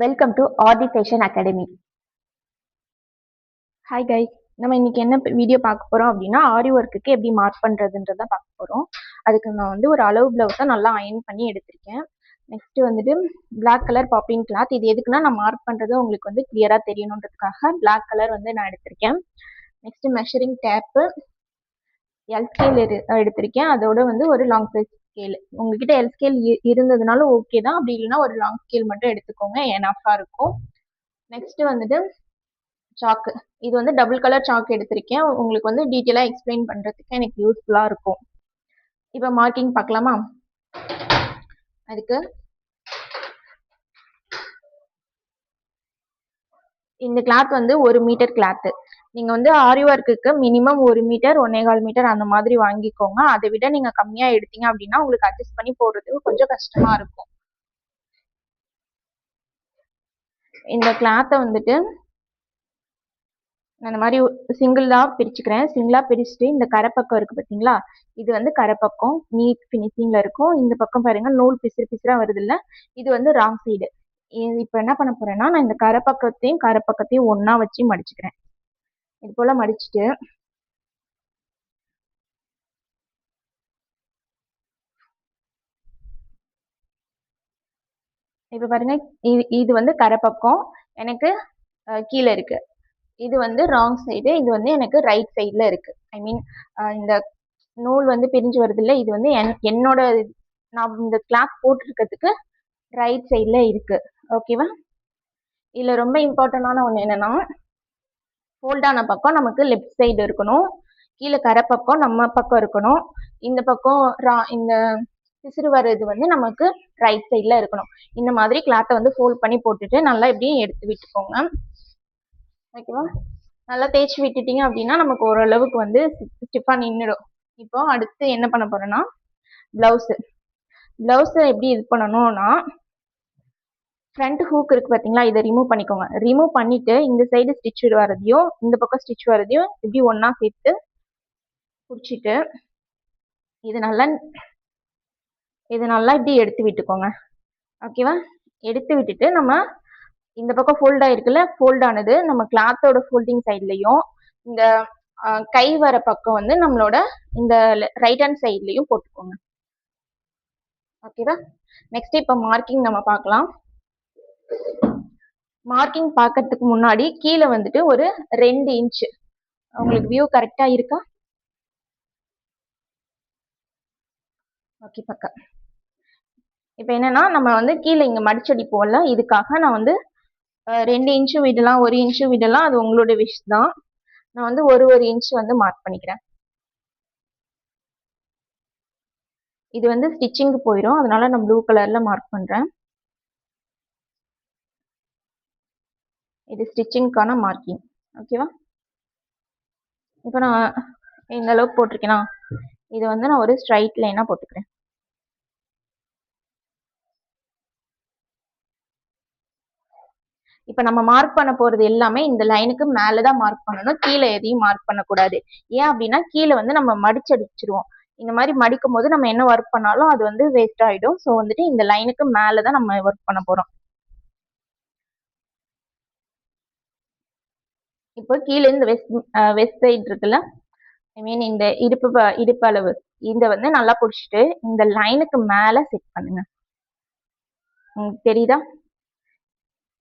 Welcome to RD fashion academy. Hi guys, நம்ம இன்னைக்கு என்ன வீடியோ பார்க்க போறோம் அப்படின்னா ஆரி ஒர்க்குக்கு எப்படி மார்க் பண்றதுன்றத பார்க்க போறோம். அதுக்கு நான் வந்து ஒரு அளவு பிளவுஸை நல்லா அயன் பண்ணி எடுத்திருக்கேன். நெக்ஸ்ட் வந்துட்டு பிளாக் கலர் பாப்பின் கிளாத். இது எதுக்குன்னா நான் மார்க் பண்றது உங்களுக்கு வந்து கிளியரா தெரியணுன்றதுக்காக பிளாக் கலர் வந்து நான் எடுத்திருக்கேன். Next measuring tape, L scale எடுத்திருக்கேன். அதோட வந்து ஒரு லாங் சைஸ் ஸ்கேல். உங்ககிட்ட எல் ஸ்கேல் இருந்ததுனாலும் ஓகே தான், அப்படி இல்லைன்னா ஒரு லாங் ஸ்கேல் மட்டும் எடுத்துக்கோங்க, எனஃபா இருக்கும். நெக்ஸ்ட் வந்துட்டு சாக்கு. இது வந்து டபுள் கலர் சாக் எடுத்திருக்கேன். உங்களுக்கு வந்து டீட்டெயிலா எக்ஸ்பிளைன் பண்றதுக்கு எனக்கு யூஸ்ஃபுல்லா இருக்கும். இப்போ மார்க்கிங் பார்க்கலாமா? அதுக்கு இந்த கிளாத் வந்து 1 மீட்டர் கிளாத். நீங்க வந்து ஆரி ஒர்க்குக்கு மினிமம் 1 மீட்டர் 1.25 மீட்டர் அந்த மாதிரி வாங்கிக்கோங்க. அதை விட நீங்க கம்மியா எடுத்தீங்க அப்படின்னா உங்களுக்கு அட்ஜஸ்ட் பண்ணி போடுறதுக்கு கொஞ்சம் கஷ்டமா இருக்கும். இந்த கிளாத்தை வந்துட்டு அந்த மாதிரி சிங்கிளா பிரிச்சுக்கிறேன். சிங்கிளா பிரிச்சுட்டு இந்த கரைப்பக்கம் இருக்கு பார்த்தீங்களா, இது வந்து கரைப்பக்கம் நீட் ஃபினிஷிங்ல இருக்கும். இந்த பக்கம் பாருங்க நூல் பிசிறு பிசிறா வருது இல்ல, இது வந்து ராங் சைடு. இப்போ என்ன பண்ண போறேன்னா நான் இந்த கரைப்பக்கத்தையும் ஒன்னா வச்சு மடிச்சுக்கிறேன். இது போல மடிச்சுட்டு இப்ப பாருங்க, இது வந்து கரைப்பக்கம் எனக்கு கீழே இருக்கு. இது வந்து ராங் சைடு, இது வந்து எனக்கு ரைட் சைட்ல இருக்கு. ஐ மீன் இந்த நூல் வந்து பிரிஞ்சு வருது இல்ல, இது வந்து என்னோட நான் இந்த கிளாத் போட்டிருக்கிறதுக்கு ரைட் சைட்ல இருக்கு. ஓகேவா? இதுல ரொம்ப இம்பார்ட்டன்டான ஒண்ணு என்னன்னா, ஃபோல்டான பக்கம் நமக்கு லெஃப்ட் சைடு இருக்கணும், கீழே கரை பக்கம் நம்ம பக்கம் இருக்கணும், இந்த பக்கம் இந்த பிசிறு வர்றது வந்து நமக்கு ரைட் சைட்ல இருக்கணும். இந்த மாதிரி கிளாத்தை வந்து ஃபோல்ட் பண்ணி போட்டுட்டு நல்லா இப்படி எடுத்து விட்டுக்கோங்க. ஓகேவா? நல்லா தேய்ச்சி விட்டுட்டீங்க அப்படின்னா நமக்கு ஓரளவுக்கு வந்து ஸ்டிஃபா நின்றுடும். இப்போ அடுத்து என்ன பண்ண போறேன்னா பிளவுஸ் எப்படி இது பண்ணணும்னா, ஃப்ரண்ட் ஹூக் இருக்கு பார்த்தீங்களா, இதை ரிமூவ் பண்ணிக்கோங்க. ரிமூவ் பண்ணிட்டு இந்த சைடு ஸ்டிச் வரதையும் இந்த பக்கம் ஸ்டிச் வரதையும் இப்படி ஒன்னா சேர்த்து பிடிச்சிட்டு இது நல்லா இப்படி எடுத்து விட்டுக்கோங்க. ஓகேவா? எடுத்து விட்டுட்டு நம்ம இந்த பக்கம் ஃபோல்ட் ஆயிருக்குல்ல, ஃபோல்ட் ஆனது நம்ம கிளாத்தோட ஃபோல்டிங் சைட்லயும் இந்த கை வர பக்கம் வந்து நம்மளோட இந்த ரைட் ஹேண்ட் சைட்லயும் போட்டுக்கோங்க. ஓகேவா? நெக்ஸ்ட் இப்போ மார்க்கிங் நம்ம பார்க்கலாம். மார்க்கிங் பார்க்கறதுக்கு முன்னாடி கீழே வந்துட்டு ஒரு 2 இன்ச் உங்களுக்கு வியூ கரெக்டா இருக்கா? ஓகே பக்கா. இப்போ என்னன்னா நம்ம வந்து கீழே இங்க மடிச்சடிப்போம்ல, இதுக்காக நான் வந்து 2 இன்ச்சு விடலாம், 1 இன்ச்சு விடலாம், அது உங்களோட விஷ் தான். நான் வந்து ஒரு இன்ச் வந்து மார்க் பண்ணிக்கிறேன். இது வந்து ஸ்டிச்சிங்க்கு போயிடும், அதனால நான் ப்ளூ கலர்ல மார்க் பண்றேன். இது ஸ்டிச்சிங்க்கான மார்க்கிங். ஓகேவா? இப்போ நான் இந்த அளவுக்கு போட்டிருக்கேனா, இது வந்து நான் ஒரு ஸ்ட்ரைட் லைனா போட்டுக்கிறேன். இப்ப நம்ம மார்க் பண்ண போறது எல்லாமே இந்த லைனுக்கு மேலதான் மார்க் பண்ணணும், கீழே எதையும் மார்க் பண்ணக்கூடாது. ஏன் அப்படின்னா கீழே வந்து நம்ம மடிச்சடிச்சிருவோம். இந்த மாதிரி மடிக்கும் போது நம்ம என்ன ஒர்க் பண்ணாலும் அது வந்து வேஸ்ட் ஆயிடும். ஸோ வந்துட்டு இந்த லைனுக்கு மேலதான் நம்ம ஒர்க் பண்ண போறோம். இப்போ கீழே இந்த வெஸ்ட் சைடு இருக்குல்ல, ஐ மீன் இந்த இடுப்பு அளவு, இத வந்து நல்லா பிடிச்சிட்டு இந்த லைனுக்கு மேல செட் பண்ணுங்க. உங்களுக்கு தெரியுதா?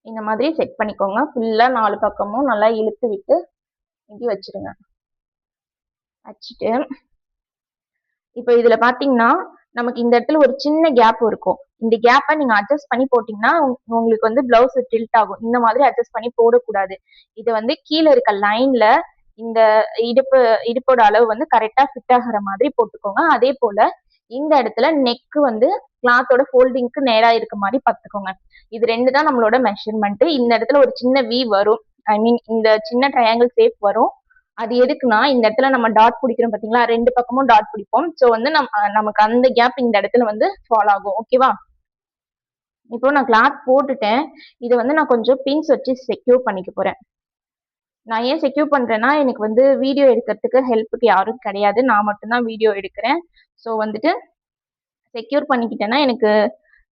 இந்த மாதிரி செட் பண்ணிக்கோங்க. ஃபுல்லா 4 பக்கமும் நல்லா இழுத்து விட்டு இப்படி வச்சிருங்க. வச்சுட்டு இப்போ இதுல பாத்தீங்கன்னா நமக்கு இந்த இடத்துல ஒரு சின்ன கேப் இருக்கும். இந்த கேப்பை நீங்க அட்ஜஸ்ட் பண்ணி போட்டீங்கன்னா உங்களுக்கு வந்து பிளவுஸ் டில்ட் ஆகும். இந்த மாதிரி அட்ஜஸ்ட் பண்ணி போடக்கூடாது. இது வந்து கீழே இருக்க லைன்ல இந்த இடுப்போட அளவு வந்து கரெக்டா ஃபிட் ஆகிற மாதிரி போட்டுக்கோங்க. அதே போல இந்த இடத்துல நெக் வந்து கிளாத்தோட ஃபோல்டிங்க்கு நேரா இருக்க மாதிரி பார்த்துக்கோங்க. இது 2 தான் நம்மளோட மெஷர்மெண்ட். இந்த இடத்துல ஒரு சின்ன வி வரும், ஐ மீன் இந்த சின்ன ட்ரையாங்கிள் ஷேப் வரும். அது எதுக்குன்னா இந்த இடத்துல நம்ம டாட் பிடிக்கிறோம் பாத்தீங்களா, 2 பக்கமும் டாட் பிடிப்போம். ஸோ வந்து நமக்கு அந்த கேப் இந்த இடத்துல வந்து ஃபால் ஆகும். ஓகேவா? இப்போ நான் கிளாத் போட்டுட்டேன். இதை வந்து நான் கொஞ்சம் பின்ஸ் வச்சு செக்யூர் பண்ணிக்க போறேன். நான் ஏன் செக்யூர் பண்றேன்னா எனக்கு வந்து வீடியோ எடுக்கிறதுக்கு ஹெல்ப்புக்கு யாரும் கிடையாது, நான் மட்டும்தான் வீடியோ எடுக்கிறேன். ஸோ வந்துட்டு செக்யூர் பண்ணிக்கிட்டேன்னா எனக்கு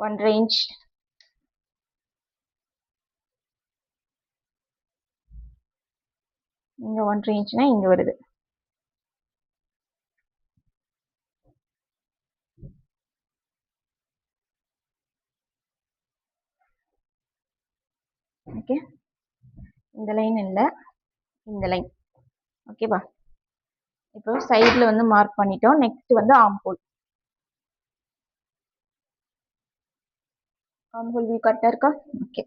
1.5 inch. இங்க 1.5 inchனா இங்க வருது. ஓகே, இந்த லைன் இல்ல, இந்த லைன். ஓகேவா? இப்போ சைடுல வந்து மார்க் பண்ணிட்டோம். நெக்ஸ்ட் வந்து ஆர்ம் ஹோல் வியூ கரெக்டா இருக்கா? ஓகே.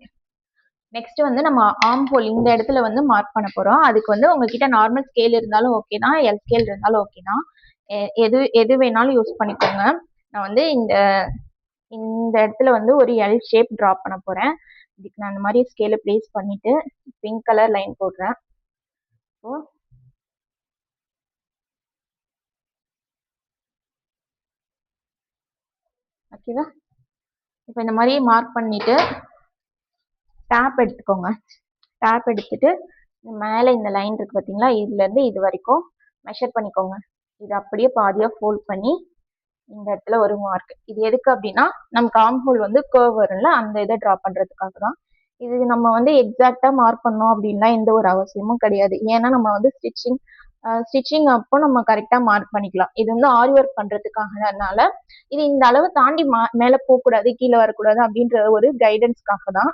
நெக்ஸ்ட் வந்து நம்ம ஆர்ம் ஹோல் இந்த இடத்துல வந்து மார்க் பண்ண போறோம். அதுக்கு வந்து உங்ககிட்ட நார்மல் ஸ்கேல் இருந்தாலும் ஓகே தான், எல் ஸ்கேல் இருந்தாலும் ஓகே தான். எது வேணாலும் யூஸ் பண்ணிக்கோங்க. நான் வந்து இந்த இடத்துல வந்து ஒரு எல் ஷேப் டிரா பண்ண போறேன். இதுக்கு நான் இந்த மாதிரி ஸ்கேல பிளேஸ் பண்ணிட்டு பிங்க் கலர் லைன் போடுறேன். ஓகேவா? இப்போ இந்த மாதிரி மார்க் பண்ணிட்டு டேப் எடுத்துக்கோங்க. டேப் எடுத்துட்டு மேலே இந்த லைன் இருக்கு பார்த்தீங்களா, இதுல இருந்து இது வரைக்கும் மெஷர் பண்ணிக்கோங்க. இது அப்படியே பாதியா ஃபோல்ட் பண்ணி இந்த இடத்துல ஒரு மார்க். இது எதுக்கு அப்படின்னா நமக்கு ஆர்ம் ஹோல் வந்து கர்வ் வரும்ல, அந்த இதை டிரா பண்றதுக்காக தான். இது நம்ம வந்து எக்ஸாக்டா மார்க் பண்ணோம் அப்படின்னா எந்த ஒரு அவசியமும் கிடையாது. ஏன்னா நம்ம வந்து ஸ்டிச்சிங் அப்போ நம்ம கரெக்டா மார்க் பண்ணிக்கலாம். இது வந்து ஆரி ஒர்க் பண்றதுக்காகனால இது இந்த அளவு தாண்டி மேல போக கூடாது, கீழே வரக்கூடாது அப்படின்ற ஒரு கைடன்ஸ்க்காக தான்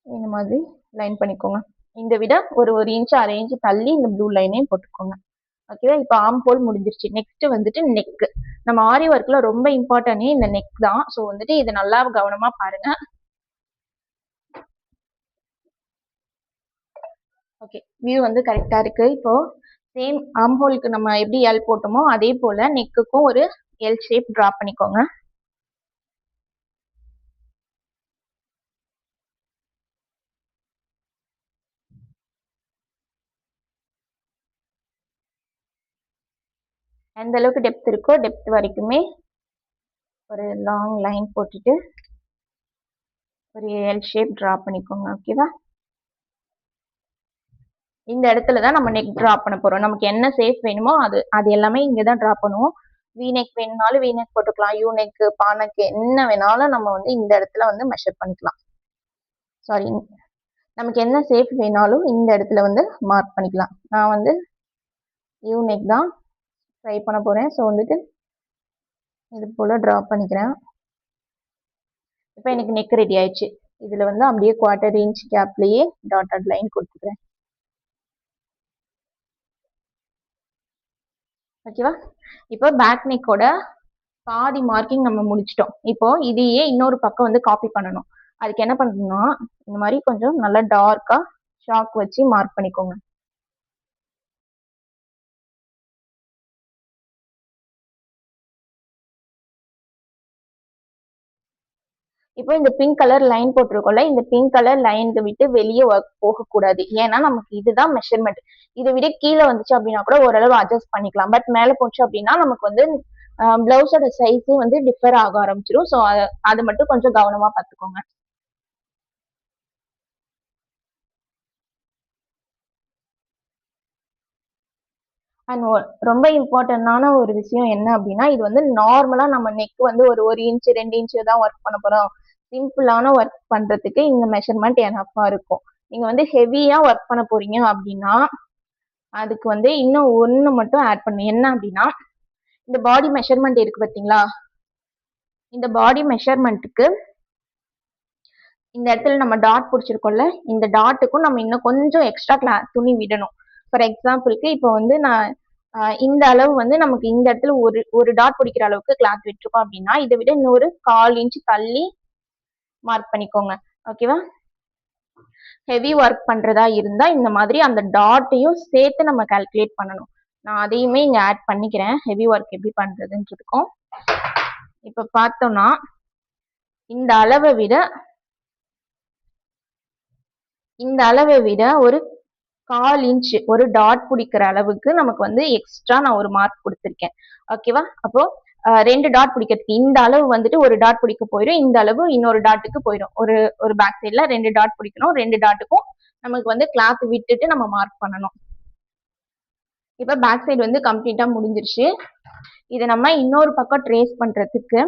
இந்த மாதிரி லைன் பண்ணிக்கோங்க. இந்த விட ஒரு இன்ச் 1/2 இன்ச் தள்ளி இந்த ப்ளூ லைனையும் போட்டுக்கோங்க. ஓகேவா? இப்போ ஆர்ம் ஹோல் முடிஞ்சிருச்சு. நெக்ஸ்ட் வந்துட்டு நெக். நம்ம ஆரி ஒர்க்ல ரொம்ப இம்பார்ட்டன்டே இந்த நெக் தான். ஸோ வந்துட்டு இதை நல்லா கவனமா பாருங்க. ஓகே, வியூ வந்து கரெக்டா இருக்கு. இப்போ சேம் ஆர்ம் ஹோலுக்கு நம்ம எப்படி எல் போட்டோமோ அதே போல நெக்குக்கும் ஒரு எல் ஷேப் டிரா பண்ணிக்கோங்க. எந்த அளவுக்கு டெப்த் இருக்கோ டெப்த் வரைக்குமே ஒரு லாங் லைன் போட்டுட்டு ஒரு எல் ஷேப் டிரா பண்ணிக்கோங்க. ஓகேவா? இந்த இடத்துல தான் நம்ம நெக் டிரா பண்ண போறோம். நமக்கு என்ன ஷேப் வேணுமோ அது எல்லாமே இங்க தான் டிரா பண்ணுவோம். வி நெக் வேணும்னாலும் வி நெக் போட்டுக்கலாம், யூ நெக், பா நெக், என்ன வேணாலும் நம்ம வந்து இந்த இடத்துல வந்து மெஷர் பண்ணிக்கலாம். சாரி, நமக்கு என்ன ஷேப் வேணாலும் இந்த இடத்துல வந்து மார்க் பண்ணிக்கலாம். நான் வந்து யூ நெக் தான் ட்ரை பண்ண போறேன். ஸோ வந்துட்டு இது போல டிரா பண்ணிக்கிறேன். இப்போ எனக்கு நெக் ரெடி ஆயிடுச்சு. இதுல வந்து அப்படியே 1/4 இன்ச் கேப்லயே டாட்டட் லைன் கொடுத்துக்கிறேன். ஓகேவா? இப்போ பேக் நெக்கோட பாதி மார்க்கிங் நம்ம முடிச்சிட்டோம். இப்போ இதையே இன்னொரு பக்கம் வந்து காப்பி பண்ணணும். அதுக்கு என்ன பண்ணணும்னா இந்த மாதிரி கொஞ்சம் நல்லா டார்க்கா ஷாக் வச்சு மார்க் பண்ணிக்கோங்க. இப்போ இந்த பிங்க் கலர் லைன் போட்டிருக்கோம்ல, இந்த பிங்க் கலர் லைனுக்கு விட்டு வெளியே ஒர்க் போகக்கூடாது. ஏன்னா நமக்கு இதுதான் மெஷர்மெண்ட். இதை விட கீழே வந்துச்சு அப்படின்னா கூட ஓரளவு அட்ஜஸ்ட் பண்ணிக்கலாம். பட் மேலே போச்சு அப்படின்னா நமக்கு வந்து பிளவுஸோட சைஸே வந்து டிஃபர் ஆக ஆரம்பிச்சிடும். ஸோ அது மட்டும் கொஞ்சம் கவனமா பார்த்துக்கோங்க. அண்ட் ரொம்ப இம்பார்ட்டன்டான ஒரு விஷயம் என்ன அப்படின்னா, இது வந்து நார்மலா நம்ம நெக் வந்து ஒரு இன்ச் 2 இன்ச் தான் ஒர்க் பண்ண போறோம். சிம்பிளான ஒர்க் பண்றதுக்கு இந்த மெஷர்மெண்ட் எனஃபா இருக்கும். நீங்க வந்து ஹெவியா ஒர்க் பண்ண போறீங்க அப்படின்னா அதுக்கு வந்து இன்னும் ஒண்ணு மட்டும் ஆட் பண்ணணும். என்ன அப்படின்னா இந்த பாடி மெஷர்மெண்ட் இருக்கு பார்த்தீங்களா, இந்த பாடி மெஷர்மெண்ட்டுக்கு இந்த இடத்துல நம்ம டாட் பிடிச்சிருக்கோம்ல, இந்த டாட்டுக்கும் நம்ம இன்னும் கொஞ்சம் எக்ஸ்ட்ரா துணி விடணும். ஃபார் எக்ஸாம்பிளுக்கு இப்போ வந்து நான் இந்த அளவு வந்து நமக்கு இந்த இடத்துல ஒரு டாட் பிடிக்கிற அளவுக்கு கிளாத் விட்டுருக்கோம் அப்படின்னா இதை விட இன்னொரு 1/4 இன்ச் தள்ளி மார்க் பண்ணிக்கோங்க. ஓகேவா? ஹெவி ஒர்க் பண்றதா இருந்தா இந்த மாதிரி அந்த டாட்டையும் சேர்த்து நம்ம கால்குலேட் பண்ணணும். நான் அதையுமே இங்க ஆட் பண்ணிக்கிறேன், ஹெவி ஒர்க் எப்படி பண்றதுன்றதுக்கும். இப்ப பார்த்தோம்னா இந்த அளவை விட ஒரு 1/4 இன்ச் ஒரு டாட் பிடிக்கிற அளவுக்கு நமக்கு வந்து எக்ஸ்ட்ரா நான் ஒரு மார்க் கொடுத்துருக்கேன். ஓகேவா? அப்போ 2 டாட் பிடிக்கிறதுக்கு இந்த அளவு வந்துட்டு ஒரு டாட் பிடிக்க போயிடும், இந்த அளவு இன்னொரு டாட்டுக்கு போயிடும். ஒரு பேக் சைட்ல 2 டாட் பிடிக்கணும், 2 டாட்டுக்கும் நமக்கு வந்து கிளாத் விட்டுட்டு நம்ம மார்க் பண்ணணும். இப்போ பேக் சைடு வந்து கம்ப்ளீட்டாக முடிஞ்சிருச்சு. இதை நம்ம இன்னொரு பக்கம் ட்ரேஸ் பண்ணுறதுக்கு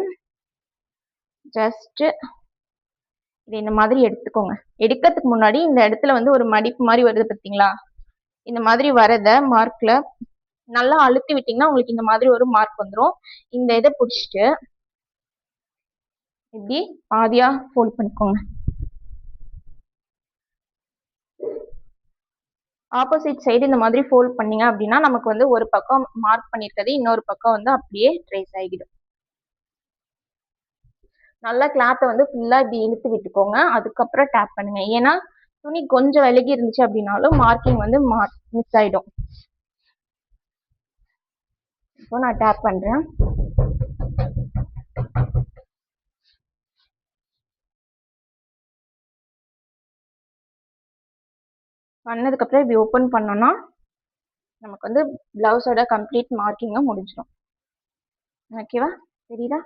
ஜஸ்ட்டு இதை இந்த மாதிரி எடுத்துக்கோங்க. எடுக்கிறதுக்கு முன்னாடி இந்த இடத்துல வந்து ஒரு மடிப்பு மாதிரி வருது பார்த்தீங்களா? இந்த மாதிரி வரத மார்க்கில் நல்லா அழுத்தி விட்டிங்கன்னா உங்களுக்கு இந்த மாதிரி ஒரு மார்க் வந்துடும். இந்த இதை பிடிச்சிட்டு இப்படி பாதியாக ஃபோல்ட் பண்ணிக்கோங்க. ஆப்போசிட் சைடு இந்த மாதிரி ஃபோல்ட் பண்ணீங்க அப்படின்னா நமக்கு வந்து ஒரு பக்கம் மார்க் பண்ணியிருக்கிறது இன்னொரு பக்கம் வந்து அப்படியே ட்ரேஸ் ஆகிடும். நல்லா கிளாத்தை வந்து ஃபுல்லாக இப்படி இழுத்து விட்டுக்கோங்க. அதுக்கப்புறம் டேப் பண்ணுங்க. ஏன்னா துணி கொஞ்சம் விலகி இருந்துச்சு அப்படின்னாலும் மார்க்கிங் வந்து மிஸ் ஆகிடும். இப்போ நான் டேப் பண்ணுறேன். பண்ணதுக்கப்புறம் இப்படி ஓப்பன் பண்ணோன்னா நமக்கு வந்து பிளவுஸோட கம்ப்ளீட் மார்க்கிங்கும் முடிஞ்சிடும். ஓகேவா? தெரியுதா?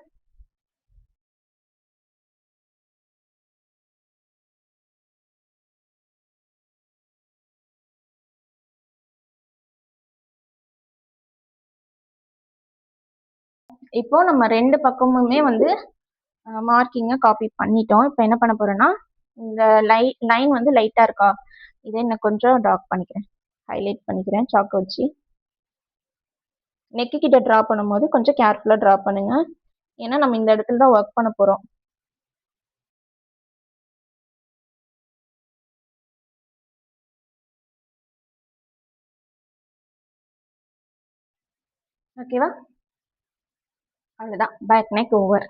இப்போ நம்ம ரெண்டு பக்கமுமே வந்து மார்க்கிங்கை காப்பி பண்ணிட்டோம். இப்போ என்ன பண்ண போறோம்னா இந்த லைன் வந்து லைட்டாக இருக்கா, இதை நான் கொஞ்சம் டார்க் பண்ணிக்கிறேன், ஹைலைட் பண்ணிக்கிறேன் சாக் வச்சு. நெக்கு கிட்ட ட்ரா பண்ணும்போது கொஞ்சம் கேர்ஃபுல்லாக ட்ரா பண்ணுங்க. ஏன்னா நம்ம இந்த இடத்துல தான் ஒர்க் பண்ண போகிறோம். ஓகேவா? அவ்வளோதான், பேக் நெக் ஓவர்.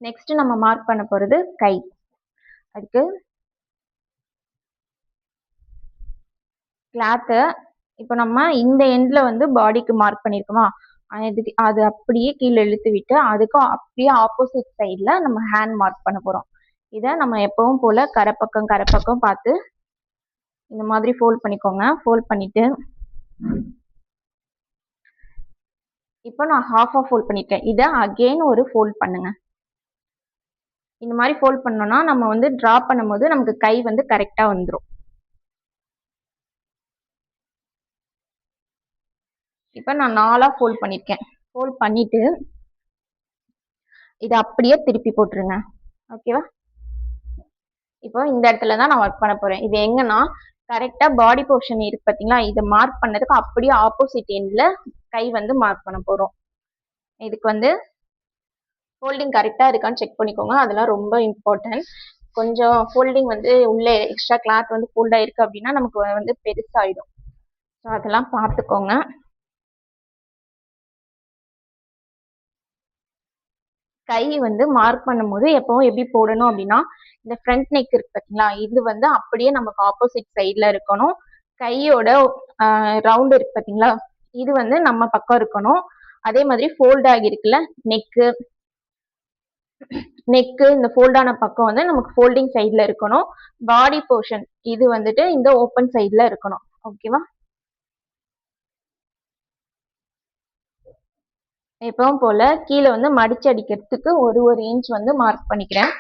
நெக்ஸ்ட் நம்ம மார்க் பண்ண போகிறது கை. அதுக்கு கிளாத்தை இப்போ நம்ம இந்த எண்டில் வந்து பாடிக்கு மார்க் பண்ணியிருக்கோமா, அது அப்படியே கீழே இழுத்து விட்டு அதுக்கும் அப்படியே ஆப்போசிட் சைடில் நம்ம ஹேண்ட் மார்க் பண்ண போகிறோம். இதை நம்ம எப்பவும் போல் கரைப்பக்கம் பார்த்து இந்த மாதிரி ஃபோல்ட் பண்ணிக்கோங்க. ஃபோல்ட் பண்ணிவிட்டு இப்போ நான் ஹாஃபாக ஃபோல்ட் பண்ணியிருக்கேன். இதை அகெயின் ஒரு ஃபோல்ட் பண்ணுங்க. இந்த மாதிரி ஃபோல்ட் பண்ணோன்னா நம்ம வந்து ட்ரா பண்ணும்போது நமக்கு கை வந்து கரெக்டாக வந்துடும். இப்போ நான் 4ஆக ஃபோல்ட் பண்ணியிருக்கேன். ஃபோல்ட் பண்ணிவிட்டு இதை அப்படியே திருப்பி போட்டுருங்க. ஓகேவா? இப்போ இந்த இடத்துல தான் நான் ஒர்க் பண்ண போகிறேன். இது எங்கன்னா கரெக்டாக பாடி போர்ஷன் இருக்கு பார்த்தீங்களா, இதை மார்க் பண்ணதுக்கு அப்படியே ஆப்போசிட் எண்டில் கை வந்து மார்க் பண்ண போகிறோம். இதுக்கு வந்து ஃபோல்டிங் கரெக்டாக இருக்கான்னு செக் பண்ணிக்கோங்க. அதெல்லாம் ரொம்ப இம்பார்ட்டன்ட். கொஞ்சம் ஃபோல்டிங் வந்து உள்ளே எக்ஸ்ட்ரா கிளாத் வந்து ஃபோல்ட் ஆயிருக்கு அப்படின்னா நமக்கு வந்து பெருசாகிடும். ஸோ அதெல்லாம் பார்த்துக்கோங்க. கை வந்து மார்க் பண்ணும்போது எப்பவும் எப்படி போடணும் அப்படின்னா இந்த ஃப்ரண்ட் நெக் இருக்கு பார்த்தீங்களா, இது வந்து அப்படியே நமக்கு ஆப்போசிட் சைடில் இருக்கணும். கையோட ரவுண்ட் இருக்கு பார்த்தீங்களா, இது வந்து நம்ம பக்கம் இருக்கணும். அதே மாதிரி ஃபோல்ட் ஆகிருக்குல்ல நெக்கு இந்த ஃபோல்டான பக்கம் வந்து நமக்கு ஃபோல்டிங் சைடில் இருக்கணும். பாடி போர்ஷன் இது வந்துட்டு இந்த ஓப்பன் சைடில் இருக்கணும். ஓகேவா? எப்பவும் போல கீழே வந்து மடிச்சு அடிக்கிறதுக்கு ஒரு இன்ச் வந்து மார்க் பண்ணிக்கிறேன்.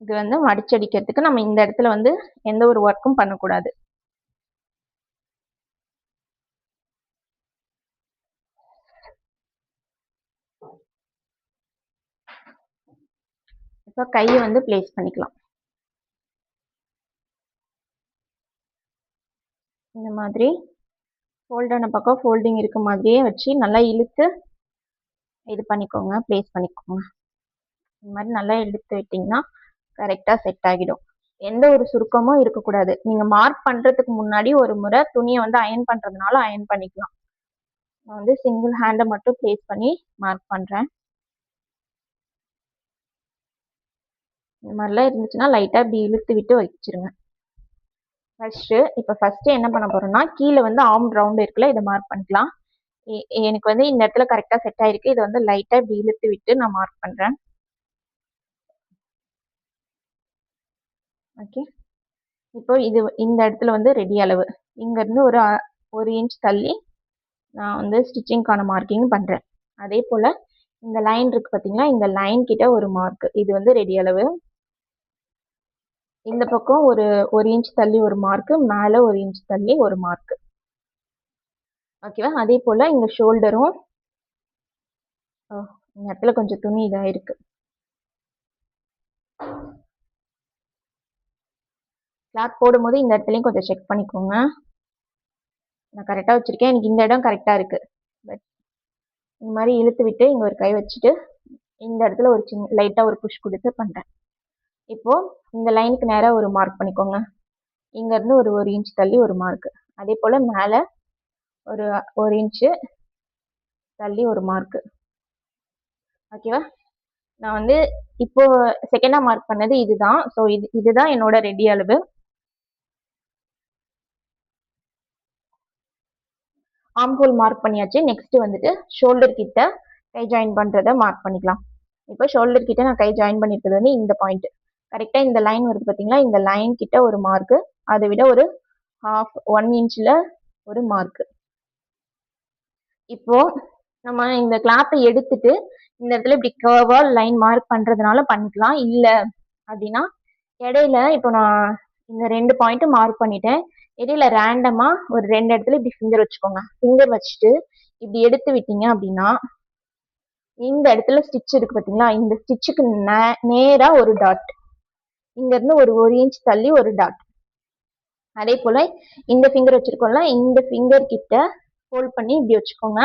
இது வந்து மடிச்சடிக்கிறதுக்கு நம்ம இந்த இடத்துல வந்து எந்த ஒரு ஒர்க்கும் பண்ணக்கூடாது. இப்போ கையை வந்து பிளேஸ் பண்ணிக்கலாம். இந்த மாதிரி ஃபோல்டான பக்கம் ஃபோல்டிங் இருக்க மாதிரியே வச்சு நல்லா இழுத்து இது பண்ணிக்கோங்க, பிளேஸ் பண்ணிக்கோங்க. இந்த மாதிரி நல்லா இழுத்து விட்டிங்கன்னா கரெக்டாக செட் ஆகிடும். எந்த ஒரு சுருக்கமும் இருக்கக்கூடாது. நீங்கள் மார்க் பண்ணுறதுக்கு முன்னாடி ஒரு முறை துணியை வந்து அயன் பண்ணுறதுனால அயன் பண்ணிக்கலாம். நான் வந்து சிங்கிள் ஹேண்டை மட்டும் பிளேஸ் பண்ணி மார்க் பண்ணுறேன். இந்த மாதிரிலாம் இருந்துச்சுன்னா லைட்டாக இப்படி இழுத்து விட்டு வச்சிருங்க. இப்போ ஃபர்ஸ்ட்டு என்ன பண்ண போகிறோம்னா கீழே வந்து ஆர்ம் ரவுண்ட் இருக்குல்ல, இதை மார்க் பண்ணிக்கலாம். எனக்கு வந்து இந்த இடத்துல கரெக்டாக செட் ஆகிருக்கு. இதை வந்து லைட்டாக இப்படி இழுத்து விட்டு நான் மார்க் பண்ணுறேன். ஓகே, இப்போ இது இந்த இடத்துல வந்து ரெடி அளவு இங்கேருந்து ஒரு 1 இன்ச் தள்ளி நான் வந்து ஸ்டிச்சிங்க்கான மார்க்கிங் பண்ணுறேன். அதே போல் இந்த லைன் இருக்குது பார்த்தீங்களா, இந்த லைன் கிட்ட ஒரு மார்க். இது வந்து ரெடி அளவு. இந்த பக்கம் ஒரு 1 இன்ச் தள்ளி ஒரு மார்க்கு, மேலே 1 இன்ச் தள்ளி ஒரு மார்க்கு. ஓகேவா? அதே போல் இங்கே ஷோல்டரும் இந்த இடத்துல கொஞ்சம் துணி இதாயிருக்கு. கிளாத் போடும்போது இந்த இடத்துலையும் கொஞ்சம் செக் பண்ணிக்கோங்க. நான் கரெக்டாக வச்சுருக்கேன். எனக்கு இந்த இடம் கரெக்டாக இருக்குது. பட் இந்த மாதிரி இழுத்து விட்டு இங்கே ஒரு கை வச்சுட்டு இந்த இடத்துல ஒரு சின்ன லைட்டாக ஒரு புஷ் கொடுத்து பண்ணுறேன். இப்போது இந்த லைனுக்கு நேராக ஒரு மார்க் பண்ணிக்கோங்க. இங்கேருந்து ஒரு 1 இன்ச் தள்ளி ஒரு மார்க்கு. அதே போல் மேலே ஒரு 1 இன்ச்சு தள்ளி ஒரு மார்க்கு. ஓகேவா? நான் வந்து இப்போ செகண்டாக மார்க் பண்ணது இதுதான். ஸோ இதுதான் என்னோட ரெடி அளவு. ஆம்ஹோல் மார்க் பண்ணியாச்சு. நெக்ஸ்ட் வந்துட்டு ஷோல்டர் கிட்ட கை ஜாயின் பண்ணுறதை மார்க் பண்ணிக்கலாம். இப்போ ஷோல்டர் கிட்ட நான் கை ஜாயின் பண்ணியிருக்கிறது வந்து இந்த பாயிண்ட். கரெக்டாக இந்த லைன் வருது பார்த்தீங்களா, இந்த லைன் கிட்ட ஒரு மார்க்கு, அதை விட ஒரு 1 இன்ச்சில் ஒரு மார்க்கு. இப்போ நம்ம இந்த கிளாத்தை எடுத்துட்டு இந்த இடத்துல இப்படி கர்வா லைன் மார்க் பண்ணுறதுனால பண்ணிக்கலாம். இல்லை அப்படின்னா இடையில இப்போ நான் இந்த 2 பாயிண்ட்டும் மார்க் பண்ணிட்டேன். இடையில ரேண்டமாக ஒரு 2 இடத்துல இப்படி ஃபிங்கர் வச்சுக்கோங்க. ஃபிங்கர் வச்சுட்டு இப்படி எடுத்து விட்டீங்க அப்படின்னா இந்த இடத்துல ஸ்டிச் இருக்கு பார்த்தீங்களா, இந்த ஸ்டிச்சுக்கு நேராக ஒரு டாட். இங்கேருந்து ஒரு 1 இன்ச் தள்ளி ஒரு டாட். அதே போல் இந்த ஃபிங்கர் வச்சுருக்கோம்ல, இந்த ஃபிங்கர் கிட்ட ஹோல்ட் பண்ணி இப்படி வச்சுக்கோங்க.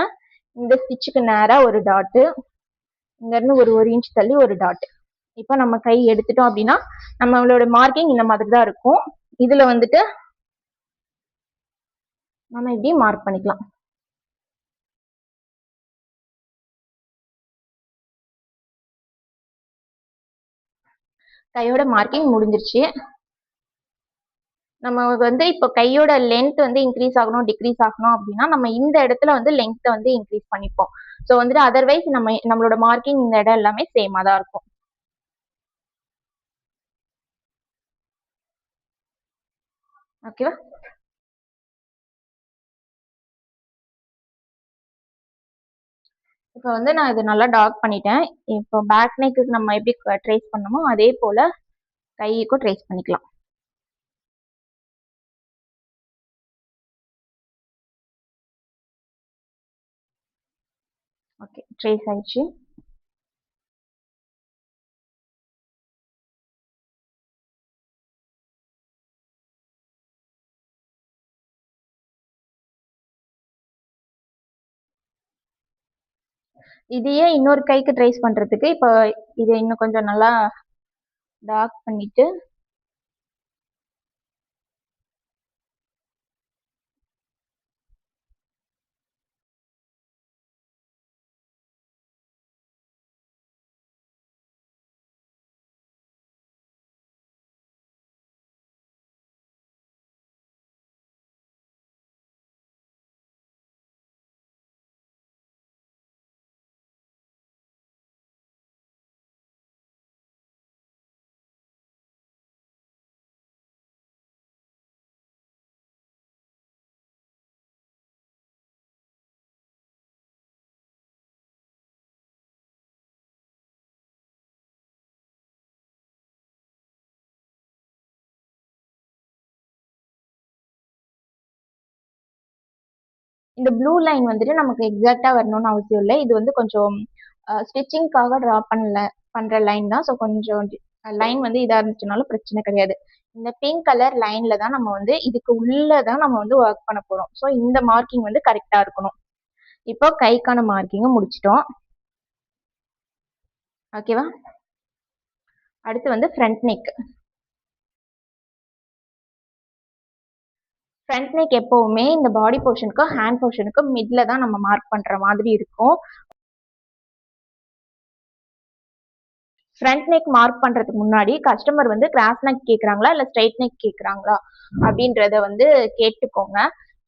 இந்த ஸ்டிச்சுக்கு நேராக ஒரு டாட்டு, இங்கேருந்து ஒரு 1 இன்ச் தள்ளி ஒரு டாட். இப்போ நம்ம கை எடுத்துட்டோம் அப்படின்னா நம்மளோட மார்க்கிங் இந்த மாதிரி தான் இருக்கும். இதில் வந்துட்டு நம்ம இப்படி மார்க் பண்ணிக்கலாம். கையோட மார்க்கிங் முடிஞ்சிருச்சு. நம்ம வந்து இப்போ கையோட லென்த் வந்து இன்க்ரீஸ் ஆகணும் டிக்ரீஸ் ஆகணும் அப்படின்னா நம்ம இந்த இடத்துல வந்து லென்த்தை வந்து இன்க்ரீஸ் பண்ணிப்போம். ஸோ வந்துட்டு அதர்வைஸ் நம்மளோட மார்க்கிங் இந்த இடம் எல்லாமே சேமாக தான் இருக்கும். ஓகேவா? இப்போ வந்து நான் இது நல்லா டார்க் பண்ணிட்டேன். இப்போ பேக் நெக்கு நம்ம எப்படி ட்ரேஸ் பண்ணமோ அதே போல் கைக்கும் ட்ரேஸ் பண்ணிக்கலாம். ஓகே, ட்ரேஸ் ஆயிடுச்சு. இதையே இன்னொரு கைக்கு ட்ரேஸ் பண்ணுறதுக்கு இப்போ இதை இன்னும் கொஞ்சம் நல்லா டார்க் பண்ணிட்டு இந்த ப்ளூ லைன் வந்துட்டு நமக்கு எக்ஸாக்டா வரணும்னு அவசியம் இல்லை. இது வந்து கொஞ்சம் ஸ்டிச்சிங்காக ட்ரா பண்ற லைன் தான். ஸோ கொஞ்சம் லைன் வந்து இதாக இருந்துச்சுனாலும் பிரச்சனை கிடையாது. இந்த பிங்க் கலர் லைன்ல தான் நம்ம வந்து இதுக்கு உள்ளதான் நம்ம வந்து ஒர்க் பண்ண போறோம். ஸோ இந்த மார்க்கிங் வந்து கரெக்டா இருக்கணும். இப்போ கைக்கான மார்க்கிங்கும் முடிச்சிட்டோம். ஓகேவா? அடுத்து வந்து ஃப்ரண்ட் நெக். ஃப்ரண்ட் நெக் எப்பவுமே இந்த பாடி போர்ஷனுக்கு ஹேண்ட் போர்ஷனுக்கு மிட்ல தான் நம்ம மார்க் பண்ற மாதிரி இருக்கும். ஃப்ரண்ட் நெக் மார்க் பண்றதுக்கு முன்னாடி கஸ்டமர் வந்து கிராஸ் நெக் கேட்குறாங்களா இல்லை ஸ்ட்ரைட் நெக் கேட்குறாங்களா அப்படின்றத வந்து கேட்டுக்கோங்க.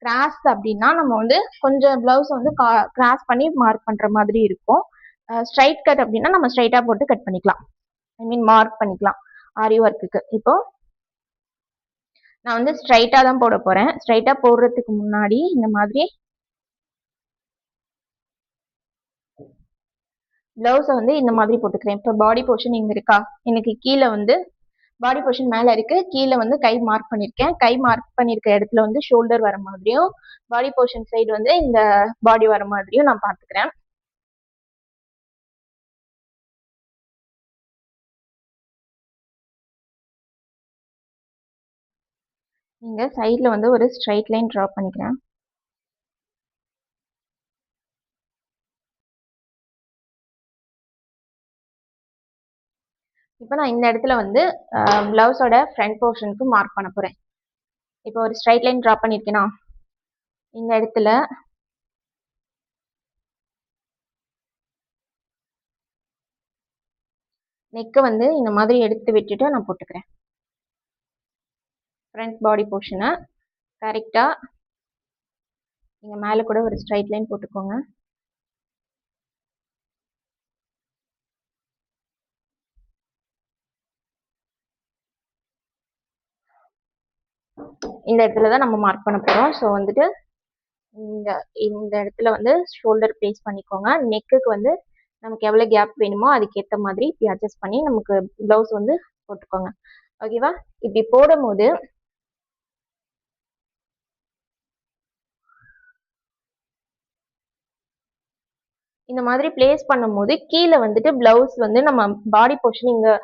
கிராஸ் அப்படின்னா நம்ம வந்து கொஞ்சம் பிளவுஸ் வந்து கிராஸ் பண்ணி மார்க் பண்ற மாதிரி இருக்கும். ஸ்ட்ரைட் கட் அப்படின்னா நம்ம ஸ்ட்ரைட்டா போட்டு கட் பண்ணிக்கலாம். ஐ மீன் மார்க் பண்ணிக்கலாம் ஆரி ஒர்க்குக்கு. இப்போ நான் வந்து ஸ்ட்ரைட்டா தான் போட போறேன். ஸ்ட்ரைட்டா போடுறதுக்கு முன்னாடி இந்த மாதிரி பிளவுஸை வந்து இந்த மாதிரி போட்டுக்கிறேன். இப்போ பாடி போர்ஷன் இங்கே இருக்கா, எனக்கு கீழே வந்து பாடி போர்ஷன் மேலே இருக்கு, கீழே வந்து கை மார்க் பண்ணியிருக்கேன். கை மார்க் பண்ணியிருக்க இடத்துல வந்து ஷோல்டர் வர மாதிரியும் பாடி போர்ஷன் சைடு வந்து இந்த பாடி வர மாதிரியும் நான் பார்த்துக்கிறேன். இங்கே சைடில் வந்து ஒரு ஸ்ட்ரைட் லைன் ட்ரா பண்ணிக்கிறேன். இப்போ நான் இந்த இடத்துல வந்து பிளவுஸோட ஃப்ரண்ட் போர்ஷனுக்கு மார்க் பண்ண போகிறேன். இப்போ ஒரு ஸ்ட்ரைட் லைன் ட்ரா பண்ணியிருக்கேனா, இந்த இடத்துல நெக்கை வந்து இந்த மாதிரி எடுத்து விட்டுட்டு நான் போட்டுக்கிறேன். ஃப்ரண்ட் பாடி போர்ஷனை கரெக்டாக நீங்கள் மேலே கூட ஒரு ஸ்ட்ரைட் லைன் போட்டுக்கோங்க. இந்த இடத்துல தான் நம்ம மார்க் பண்ண போகிறோம். ஸோ வந்துட்டு இந்த இந்த இடத்துல வந்து ஷோல்டர் ப்ளேஸ் பண்ணிக்கோங்க. நெக்குக்கு வந்து நமக்கு எவ்வளோ கேப் வேணுமோ அதுக்கேற்ற மாதிரி இப்படி அட்ஜஸ்ட் பண்ணி நமக்கு ப்ளவுஸ் வந்து போட்டுக்கோங்க. ஓகேவா? இப்படி போடும்போது இந்த மாதிரி பிளேஸ் பண்ணும்போது கீழே வந்துட்டு பிளவுஸ் வந்து நம்ம பாடி போர்ஷன் இங்கே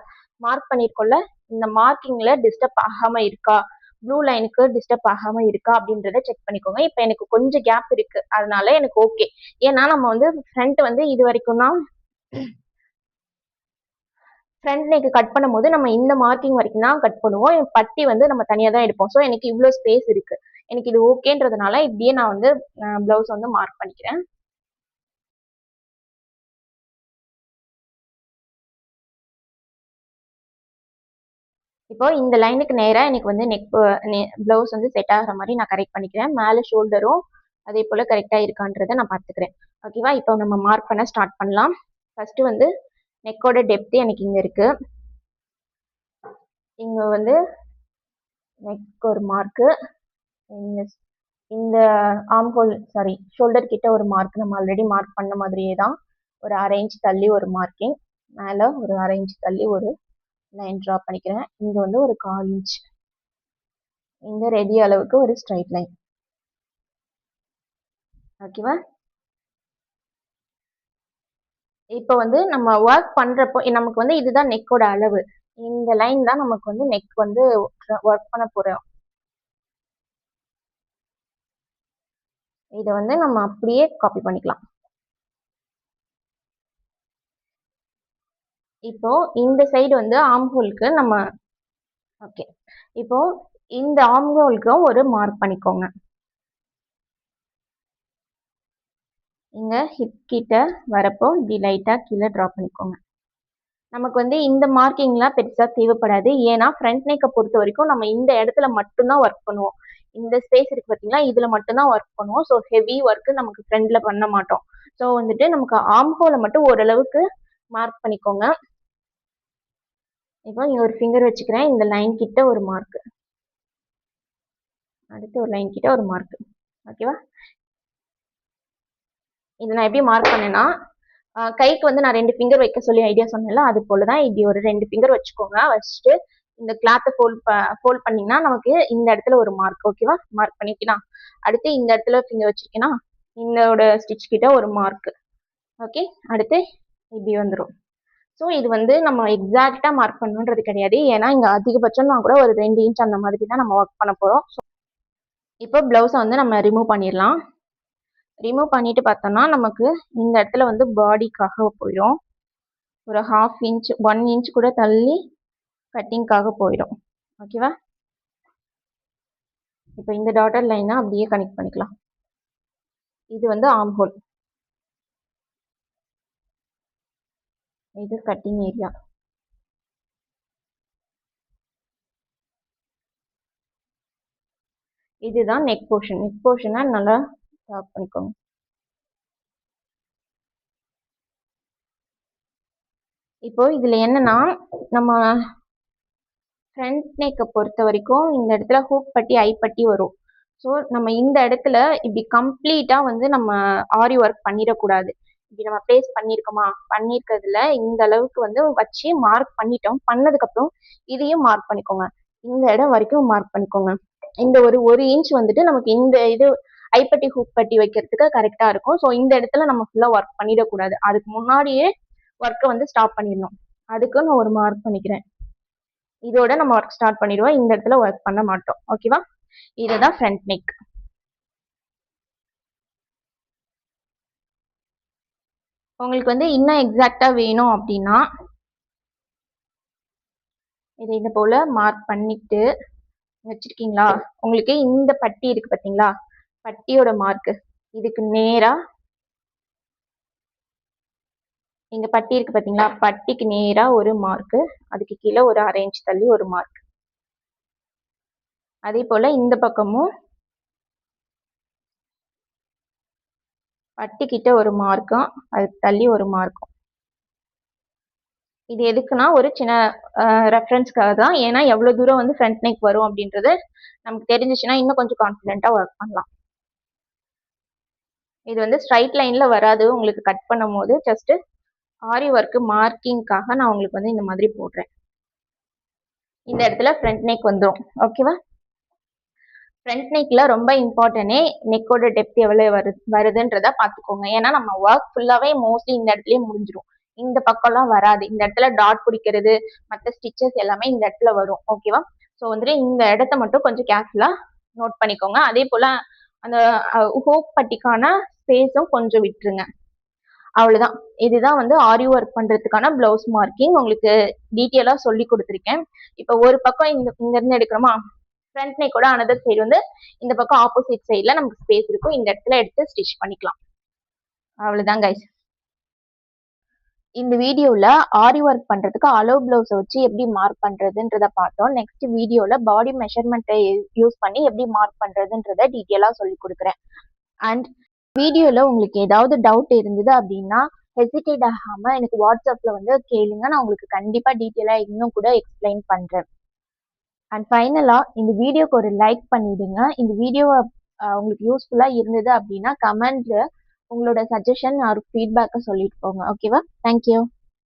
மார்க் பண்ணியிருக்கோம்ல, இந்த மார்க்கிங்கில் டிஸ்டர்ப் ஆகாமல் இருக்கா, ப்ளூ லைனுக்கு டிஸ்டர்ப் ஆகாமல் இருக்கா அப்படின்றத செக் பண்ணிக்கோங்க. இப்போ எனக்கு கொஞ்சம் கேப் இருக்கு, அதனால எனக்கு ஓகே. ஏன்னா நம்ம வந்து ஃப்ரண்ட் வந்து இது வரைக்கும் தான் ஃப்ரண்ட் நெக் கட் பண்ணும்போது நம்ம இந்த மார்க்கிங் வரைக்கும் தான் கட் பண்ணுவோம். பட்டி வந்து நம்ம தனியாக தான் எடுப்போம். ஸோ எனக்கு இவ்வளோ ஸ்பேஸ் இருக்கு, எனக்கு இது ஓகேன்றதுனால இப்படியே நான் வந்து பிளவுஸ் வந்து மார்க் பண்ணிக்கிறேன். இப்போ இந்த லைனுக்கு நேராக எனக்கு வந்து நெக் பிளவுஸ் வந்து செட் ஆகிற மாதிரி நான் கரெக்ட் பண்ணிக்கிறேன். மேலே ஷோல்டரும் அதே போல் கரெக்டாக இருக்கான்றதை நான் பார்த்துக்கிறேன். ஓகேவா? இப்போ நம்ம மார்க் பண்ண ஸ்டார்ட் பண்ணலாம். ஃபஸ்ட்டு வந்து நெக்கோட டெப்த்து எனக்கு இங்கே இருக்கு. இங்கே வந்து நெக் ஒரு மார்க்கு, இந்த ஆர்ம் ஹோல் சாரி ஷோல்டர் கிட்ட ஒரு மார்க் நம்ம ஆல்ரெடி மார்க் பண்ண மாதிரியே தான் ஒரு 1/2 இன்ச் தள்ளி ஒரு மார்க்கிங், மேலே ஒரு 1/2 இன்ச் தள்ளி ஒரு லைன் ட்ரா பண்ணிக்கிறேன். இங்கே வந்து ஒரு 1/4 இன்ச், இந்த ரெடி அளவுக்கு ஒரு ஸ்ட்ரைட் லைன். ஓகேவா? இப்போ வந்து நம்ம ஒர்க் பண்றப்போ நமக்கு வந்து இதுதான் நெக்கோட அளவு. இந்த லைன் தான் நமக்கு வந்து நெக் வந்து ஒர்க் பண்ண போறோம். இதை வந்து நம்ம அப்படியே காப்பி பண்ணிக்கலாம். இப்போ இந்த சைடு வந்து ஆர்ம் ஹோலுக்கு நம்ம ஓகே, இப்போ இந்த ஆர்ம் ஹோலுக்கும் ஒரு மார்க் பண்ணிக்கோங்க. இங்க ஹிப் கிட்ட வரப்போ இப்படி லைட்டா கீழே ட்ரா பண்ணிக்கோங்க. நமக்கு வந்து இந்த மார்க்கிங்லாம் பெருசா தேவைப்படாது. ஏன்னா ஃப்ரண்ட் நெக்கை பொறுத்த வரைக்கும் நம்ம இந்த இடத்துல மட்டும்தான் ஒர்க் பண்ணுவோம். இந்த ஸ்பேஸ் இருக்கு பார்த்தீங்களா, இதுல மட்டும்தான் ஒர்க் பண்ணுவோம். ஸோ ஹெவி ஒர்க் நமக்கு ஃப்ரண்ட்ல பண்ண மாட்டோம். ஸோ வந்துட்டு நமக்கு ஆர்ம் ஹோலை மட்டும் ஓரளவுக்கு மார்க் பண்ணிக்கோங்க. இப்போ இங்க ஒரு ஃபிங்கர் வச்சுக்கிறேன். இந்த லைன் கிட்ட ஒரு மார்க், அடுத்து ஒரு லைன் கிட்ட ஒரு மார்க். ஓகேவா? இதை நான் எப்படி மார்க் பண்ணேன்னா, கைக்கு வந்து நான் 2 ஃபிங்கர் வைக்க சொல்லி ஐடியா சொன்னேன்ல, அது போல தான் இப்படி ஒரு 2 ஃபிங்கர் வச்சுக்கோங்க. வச்சுட்டு இந்த கிளாத்தை ஃபோல்ட் பண்ணிங்கன்னா நமக்கு இந்த இடத்துல ஒரு மார்க். ஓகேவா? மார்க் பண்ணிக்கலாம். அடுத்து இந்த இடத்துல ஃபிங்கர் வச்சிருக்கேன்னா இதோட ஸ்டிச் கிட்ட ஒரு மார்க். ஓகே, அடுத்து இப்படி வந்துடும். ஸோ இது வந்து நம்ம எக்ஸாக்டா மார்க் பண்ணணுன்றது கிடையாது. ஏன்னா இங்க அதிகபட்சம் நான் கூட ஒரு 2 இன்ச் அந்த மாதிரி தான் நம்ம ஒர்க் பண்ண போறோம். இப்போ பிளவுஸை வந்து நம்ம ரிமூவ் பண்ணிடலாம். ரிமூவ் பண்ணிட்டு பார்த்தோம்னா நமக்கு இந்த இடத்துல வந்து பாடிக்காக போயிடும். ஒரு 1/2 இன்ச் 1 இன்ச் கூட தள்ளி கட்டிங்காக போயிடும். ஓகேவா? இப்போ இந்த டாட்டர் லைனை அப்படியே கனெக்ட் பண்ணிக்கலாம். இது வந்து ஆர்ம் ஹோல், இது கட்டிங் ஏரியா. இதுதான் நெக் போர்ஷன். நெக் போர்ஷனை நல்லா டாப் பண்ணிக்கோங்க. இப்போ இதுல என்னன்னா நம்ம ஃப்ரண்ட் நெக்கை பொறுத்த வரைக்கும் இந்த இடத்துல ஹூக் பட்டி ஐப்பட்டி வரும். ஸோ நம்ம இந்த இடத்துல இப்படி கம்ப்ளீட்டா வந்து நம்ம ஆரி ஒர்க் பண்ணிடக்கூடாது. இப்படி நம்ம பிளேஸ் பண்ணியிருக்கோமா, பண்ணியிருக்கிறதுல இந்த அளவுக்கு வந்து வச்சு மார்க் பண்ணிட்டோம். பண்ணதுக்கப்புறம் இதையும் மார்க் பண்ணிக்கோங்க. இந்த இடம் வரைக்கும் மார்க் பண்ணிக்கோங்க. இந்த ஒரு இன்ச் வந்துட்டு நமக்கு இந்த இது ஐப்பட்டி ஹூக் பட்டி வைக்கிறதுக்கு கரெக்டா இருக்கும். ஸோ இந்த இடத்துல நம்ம ஃபுல்லா ஒர்க் பண்ணிடக்கூடாது. அதுக்கு முன்னாடியே ஒர்க்கை வந்து ஸ்டாப் பண்ணிடணும். அதுக்கு நான் ஒரு மார்க் பண்ணிக்கிறேன். இதோட நம்ம ஒர்க் ஸ்டார்ட் பண்ணிடுவோம். இந்த இடத்துல ஒர்க் பண்ண மாட்டோம். ஓகேவா? இதுதான் ஃப்ரண்ட் நெக். உங்களுக்கு வந்து இன்னும் எக்ஸாக்டா வேணும் அப்படின்னா இதை இது போல மார்க் பண்ணிட்டு வச்சிருக்கீங்களா, உங்களுக்கு இந்த பட்டி இருக்கு பாத்தீங்களா, பட்டியோட மார்க் இதுக்கு நேரா இந்த பட்டி இருக்கு பாத்தீங்களா, பட்டிக்கு நேரா ஒரு மார்க், அதுக்கு கீழே ஒரு 1/2 இன்ச் தள்ளி ஒரு மார்க். அதே போல இந்த பக்கமும் பட்டி கிட்ட ஒரு மார்க்கும், அதுக்கு தள்ளி ஒரு மார்க்கும். இது எதுக்குன்னா ஒரு சின்ன ரெஃபரன்ஸ்க்காக தான். ஏன்னா எவ்வளவு தூரம் வந்து ஃப்ரண்ட் நெக் வரும் அப்படின்றது நமக்கு தெரிஞ்சிச்சுன்னா இன்னும் கொஞ்சம் கான்ஃபிடென்ட்டா ஒர்க் பண்ணலாம். இது வந்து ஸ்ட்ரைட் லைன்ல வராது. உங்களுக்கு கட் பண்ணும் போது ஜஸ்ட் ஆரி ஒர்க் மார்க்கிங்காக நான் உங்களுக்கு வந்து இந்த மாதிரி போடுறேன். இந்த இடத்துல ஃப்ரண்ட் நெக் வந்துடும். ஓகேவா? ஃப்ரண்ட் நெக்ல ரொம்ப இம்பார்ட்டனே நெக்கோட டெப்த் எவ்வளவு வருதுன்றத பாத்துக்கோங்க. ஏன்னா நம்ம ஒர்க் ஃபுல்லாவே மோஸ்ட்லி இந்த இடத்துலயே முடிஞ்சிடும். இந்த பக்கம்லாம் வராது. இந்த இடத்துல டாட் பிடிக்கிறது, மற்ற ஸ்டிச்சஸ் எல்லாமே இந்த இடத்துல வரும். ஓகேவா? ஸோ வந்துட்டு இந்த இடத்த மட்டும் கொஞ்சம் கேர்ஃபுல்லா நோட் பண்ணிக்கோங்க. அதே போல அந்த ஹூக் பட்டிக்கான ஸ்பேஸும் கொஞ்சம் விட்டுருங்க. அவ்வளவுதான். இதுதான் வந்து ஆரி ஒர்க் பண்றதுக்கான பிளவுஸ் மார்க்கிங். உங்களுக்கு டீட்டெயிலா சொல்லி கொடுத்துருக்கேன். இப்போ ஒரு பக்கம் இங்க இருந்து எடுக்கிறோமா, ஃப்ரண்ட் நெக்கோட அனதர் சைடு வந்து இந்த பக்கம் ஆப்போசிட் சைட்ல நமக்கு ஸ்பேஸ் இருக்கும். இந்த இடத்துல எடுத்து ஸ்டிச் பண்ணிக்கலாம். அவ்வளவுதான் கைஸ். இந்த வீடியோல ஆரி ஒர்க் பண்றதுக்கு அலோ பிளவுஸ் வச்சு எப்படி மார்க் பண்றதுன்றத பார்த்தோம். நெக்ஸ்ட் வீடியோல பாடி மெஷர்மெண்ட்டை யூஸ் பண்ணி எப்படி மார்க் பண்றதுன்றத டீட்டெயிலா சொல்லி கொடுக்குறேன். அண்ட் வீடியோல உங்களுக்கு ஏதாவது டவுட் இருந்தது அப்படின்னா ஹெசிடேட் ஆகாம எனக்கு வாட்ஸ்அப்ல வந்து கேளுங்க. நான் உங்களுக்கு கண்டிப்பா டீட்டெயிலா இன்னும் கூட எக்ஸ்பிளைன் பண்றேன். அண்ட் ஃபைனலா இந்த வீடியோக்கு ஒரு லைக் பண்ணிடுங்க. இந்த வீடியோவை உங்களுக்கு யூஸ்ஃபுல்லா இருந்தது அப்படின்னா கமெண்ட்ல உங்களோட சஜஷன் ஆர் ஃபீட்பேக்கை சொல்லிட்டு போங்க. ஓகேவா? தேங்க்யூ.